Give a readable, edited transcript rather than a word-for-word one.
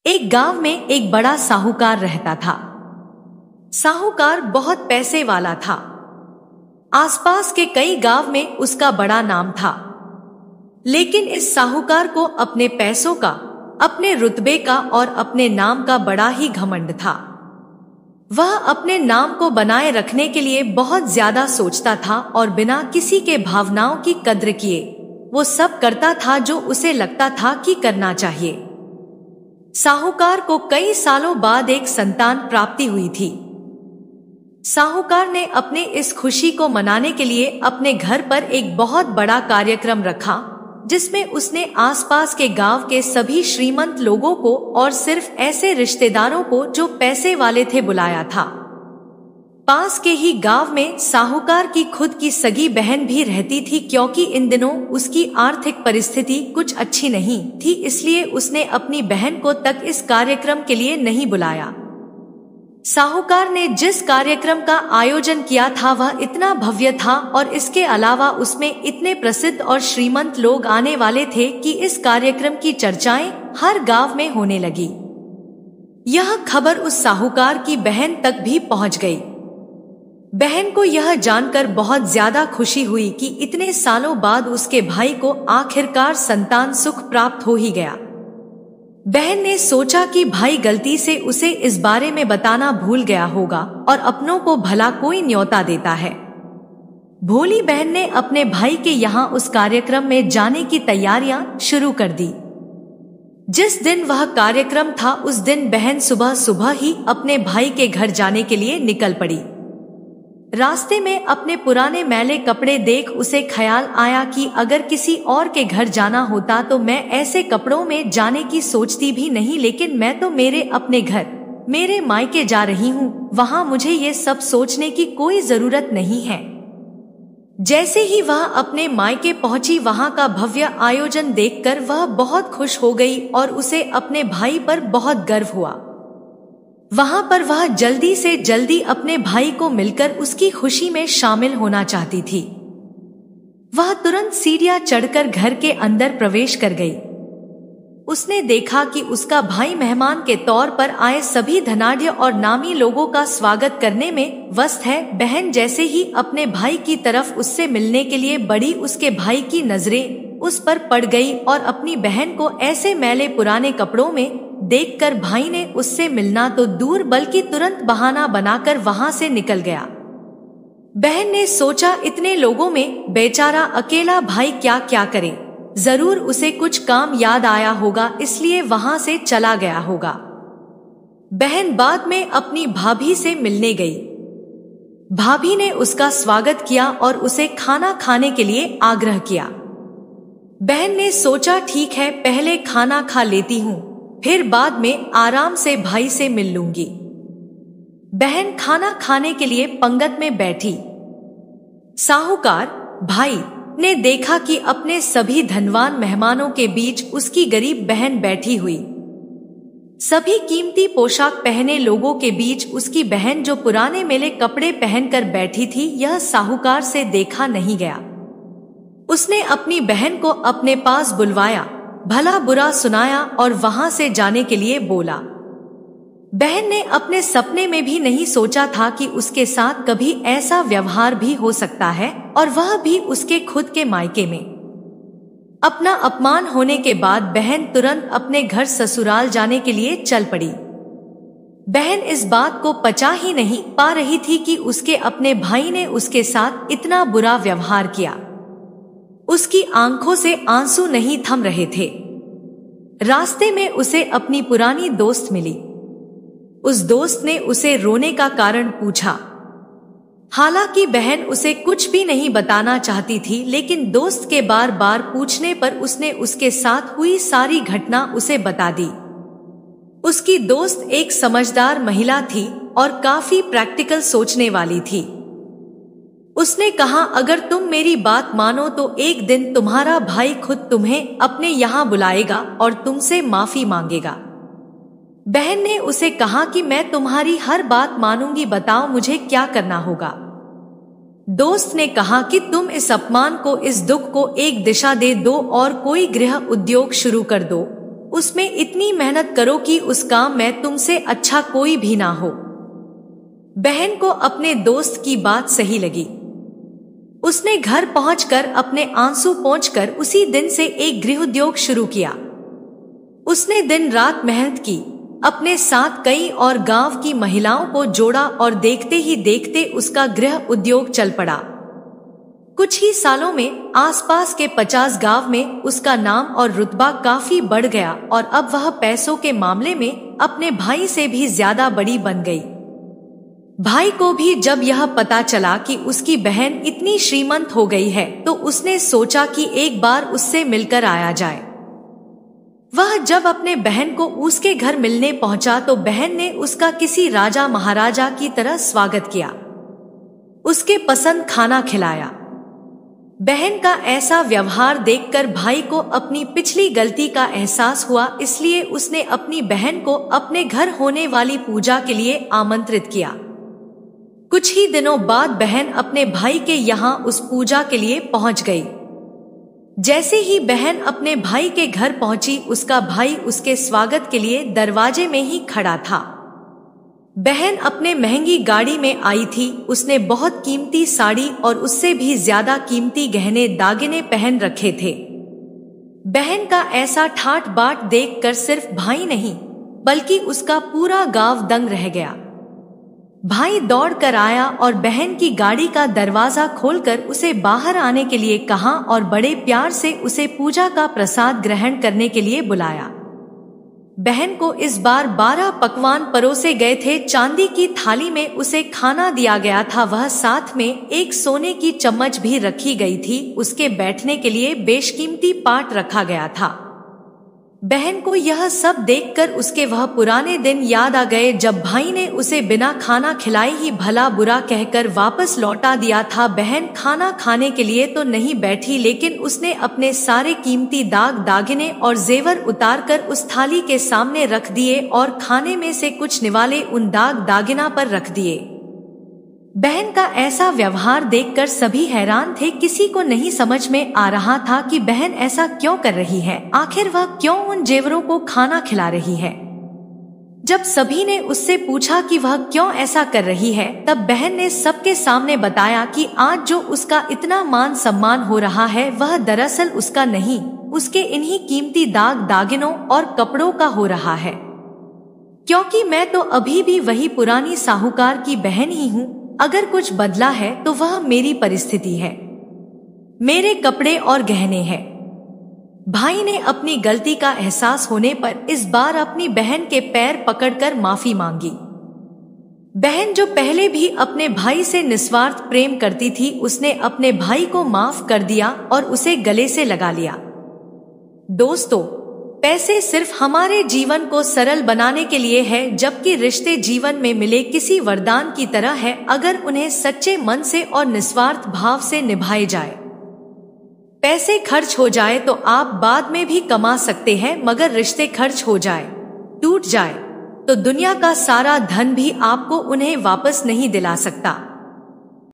एक गांव में एक बड़ा साहूकार रहता था। साहूकार बहुत पैसे वाला था। आसपास के कई गांव में उसका बड़ा नाम था। लेकिन इस साहूकार को अपने पैसों का, अपने रुतबे का और अपने नाम का बड़ा ही घमंड था। वह अपने नाम को बनाए रखने के लिए बहुत ज्यादा सोचता था और बिना किसी के भावनाओं की कद्र किए वो सब करता था जो उसे लगता था कि करना चाहिए। साहूकार को कई सालों बाद एक संतान प्राप्ति हुई थी। साहूकार ने अपने इस खुशी को मनाने के लिए अपने घर पर एक बहुत बड़ा कार्यक्रम रखा, जिसमें उसने आसपास के गांव के सभी श्रीमंत लोगों को और सिर्फ ऐसे रिश्तेदारों को जो पैसे वाले थे बुलाया था। पास के ही गांव में साहूकार की खुद की सगी बहन भी रहती थी, क्योंकि इन दिनों उसकी आर्थिक परिस्थिति कुछ अच्छी नहीं थी, इसलिए उसने अपनी बहन को तक इस कार्यक्रम के लिए नहीं बुलाया। साहूकार ने जिस कार्यक्रम का आयोजन किया था वह इतना भव्य था और इसके अलावा उसमें इतने प्रसिद्ध और श्रीमंत लोग आने वाले थे कि इस कार्यक्रम की चर्चाएं हर गांव में होने लगी। यह खबर उस साहूकार की बहन तक भी पहुंच गई। बहन को यह जानकर बहुत ज्यादा खुशी हुई कि इतने सालों बाद उसके भाई को आखिरकार संतान सुख प्राप्त हो ही गया। बहन ने सोचा कि भाई गलती से उसे इस बारे में बताना भूल गया होगा और अपनों को भला कोई न्योता देता है। भोली बहन ने अपने भाई के यहाँ उस कार्यक्रम में जाने की तैयारियां शुरू कर दी। जिस दिन वह कार्यक्रम था उस दिन बहन सुबह सुबह ही अपने भाई के घर जाने के लिए निकल पड़ी। रास्ते में अपने पुराने मैले कपड़े देख उसे ख्याल आया कि अगर किसी और के घर जाना होता तो मैं ऐसे कपड़ों में जाने की सोचती भी नहीं, लेकिन मैं तो मेरे अपने घर, मेरे मायके जा रही हूँ, वहाँ मुझे ये सब सोचने की कोई जरूरत नहीं है। जैसे ही वह अपने मायके पहुंची, वहाँ का भव्य आयोजन देखकर वह बहुत खुश हो गई और उसे अपने भाई पर बहुत गर्व हुआ। वहां पर वह जल्दी से जल्दी अपने भाई को मिलकर उसकी खुशी में शामिल होना चाहती थी। वह तुरंत सीढ़ियां चढ़कर घर के अंदर प्रवेश कर गई। उसने देखा कि उसका भाई मेहमान के तौर पर आए सभी धनाढ्य और नामी लोगों का स्वागत करने में व्यस्त है। बहन जैसे ही अपने भाई की तरफ उससे मिलने के लिए बढ़ी, उसके भाई की नजरें उस पर पड़ गई और अपनी बहन को ऐसे मैले पुराने कपड़ों में देखकर भाई ने उससे मिलना तो दूर बल्कि तुरंत बहाना बनाकर वहां से निकल गया। बहन ने सोचा इतने लोगों में बेचारा अकेला भाई क्या क्या करे, जरूर उसे कुछ काम याद आया होगा, इसलिए वहां से चला गया होगा। बहन बाद में अपनी भाभी से मिलने गई। भाभी ने उसका स्वागत किया और उसे खाना खाने के लिए आग्रह किया। बहन ने सोचा ठीक है, पहले खाना खा लेती हूँ, फिर बाद में आराम से भाई से मिल लूंगी। बहन खाना खाने के लिए पंगत में बैठी। साहूकार भाई ने देखा कि अपने सभी धनवान मेहमानों के बीच उसकी गरीब बहन बैठी हुई। सभी कीमती पोशाक पहने लोगों के बीच उसकी बहन जो पुराने मेले कपड़े पहनकर बैठी थी, यह साहूकार से देखा नहीं गया। उसने अपनी बहन को अपने पास बुलवाया, भला बुरा सुनाया और वहां से जाने के लिए बोला। बहन ने अपने सपने में भी नहीं सोचा था कि उसके साथ कभी ऐसा व्यवहार भी हो सकता है, और वह भी उसके खुद के मायके में। अपना अपमान होने के बाद बहन तुरंत अपने घर ससुराल जाने के लिए चल पड़ी। बहन इस बात को पचा ही नहीं पा रही थी कि उसके अपने भाई ने उसके साथ इतना बुरा व्यवहार किया। उसकी आंखों से आंसू नहीं थम रहे थे। रास्ते में उसे अपनी पुरानी दोस्त मिली। उस दोस्त ने उसे रोने का कारण पूछा। हालांकि बहन उसे कुछ भी नहीं बताना चाहती थी, लेकिन दोस्त के बार बार पूछने पर उसने उसके साथ हुई सारी घटना उसे बता दी। उसकी दोस्त एक समझदार महिला थी और काफी प्रैक्टिकल सोचने वाली थी। उसने कहा, अगर तुम मेरी बात मानो तो एक दिन तुम्हारा भाई खुद तुम्हें अपने यहाँ बुलाएगा और तुमसे माफी मांगेगा। बहन ने उसे कहा कि मैं तुम्हारी हर बात मानूंगी, बताओ मुझे क्या करना होगा। दोस्त ने कहा कि तुम इस अपमान को, इस दुख को एक दिशा दे दो और कोई गृह उद्योग शुरू कर दो। उसमें इतनी मेहनत करो कि उस काम में तुमसे अच्छा कोई भी ना हो। बहन को अपने दोस्त की बात सही लगी। उसने घर पहुंचकर अपने आंसू पोंछकर उसी दिन से एक गृहोद्योग शुरू किया। उसने दिन रात मेहनत की, अपने साथ कई और गांव की महिलाओं को जोड़ा और देखते ही देखते उसका गृह उद्योग चल पड़ा। कुछ ही सालों में आसपास के 50 गांव में उसका नाम और रुतबा काफी बढ़ गया और अब वह पैसों के मामले में अपने भाई से भी ज्यादा बड़ी बन गई। भाई को भी जब यह पता चला कि उसकी बहन इतनी श्रीमंत हो गई है तो उसने सोचा कि एक बार उससे मिलकर आया जाए। वह जब अपने बहन को उसके घर मिलने पहुंचा तो बहन ने उसका किसी राजा महाराजा की तरह स्वागत किया, उसके पसंद खाना खिलाया। बहन का ऐसा व्यवहार देखकर भाई को अपनी पिछली गलती का एहसास हुआ, इसलिए उसने अपनी बहन को अपने घर होने वाली पूजा के लिए आमंत्रित किया। कुछ ही दिनों बाद बहन अपने भाई के यहाँ उस पूजा के लिए पहुंच गई। जैसे ही बहन अपने भाई के घर पहुंची, उसका भाई उसके स्वागत के लिए दरवाजे में ही खड़ा था। बहन अपने महंगी गाड़ी में आई थी। उसने बहुत कीमती साड़ी और उससे भी ज्यादा कीमती गहने दागिने पहन रखे थे। बहन का ऐसा ठाट बाट देखकर सिर्फ भाई नहीं बल्कि उसका पूरा गांव दंग रह गया। भाई दौड़ कर आया और बहन की गाड़ी का दरवाजा खोलकर उसे बाहर आने के लिए कहा और बड़े प्यार से उसे पूजा का प्रसाद ग्रहण करने के लिए बुलाया। बहन को इस बार 12 पकवान परोसे गए थे। चांदी की थाली में उसे खाना दिया गया था। वह साथ में एक सोने की चम्मच भी रखी गई थी। उसके बैठने के लिए बेशकीमती पाट रखा गया था। बहन को यह सब देखकर उसके वह पुराने दिन याद आ गए जब भाई ने उसे बिना खाना खिलाए ही भला बुरा कहकर वापस लौटा दिया था। बहन खाना खाने के लिए तो नहीं बैठी, लेकिन उसने अपने सारे कीमती दाग दागिने और जेवर उतारकर उस थाली के सामने रख दिए और खाने में से कुछ निवाले उन दाग दागिना पर रख दिए। बहन का ऐसा व्यवहार देखकर सभी हैरान थे। किसी को नहीं समझ में आ रहा था कि बहन ऐसा क्यों कर रही है, आखिर वह क्यों उन जेवरों को खाना खिला रही है। जब सभी ने उससे पूछा कि वह क्यों ऐसा कर रही है, तब बहन ने सबके सामने बताया कि आज जो उसका इतना मान सम्मान हो रहा है वह दरअसल उसका नहीं, उसके इन्हीं कीमती दाग दागिनों और कपड़ों का हो रहा है। क्योंकि मैं तो अभी भी वही पुरानी साहूकार की बहन ही हूँ। अगर कुछ बदला है तो वह मेरी परिस्थिति है, मेरे कपड़े और गहने हैं। भाई ने अपनी गलती का एहसास होने पर इस बार अपनी बहन के पैर पकड़कर माफी मांगी। बहन जो पहले भी अपने भाई से निस्वार्थ प्रेम करती थी, उसने अपने भाई को माफ कर दिया और उसे गले से लगा लिया। दोस्तों, पैसे सिर्फ हमारे जीवन को सरल बनाने के लिए है, जबकि रिश्ते जीवन में मिले किसी वरदान की तरह है अगर उन्हें सच्चे मन से और निस्वार्थ भाव से निभाए जाए। पैसे खर्च हो जाए तो आप बाद में भी कमा सकते हैं, मगर रिश्ते खर्च हो जाए, टूट जाए तो दुनिया का सारा धन भी आपको उन्हें वापस नहीं दिला सकता।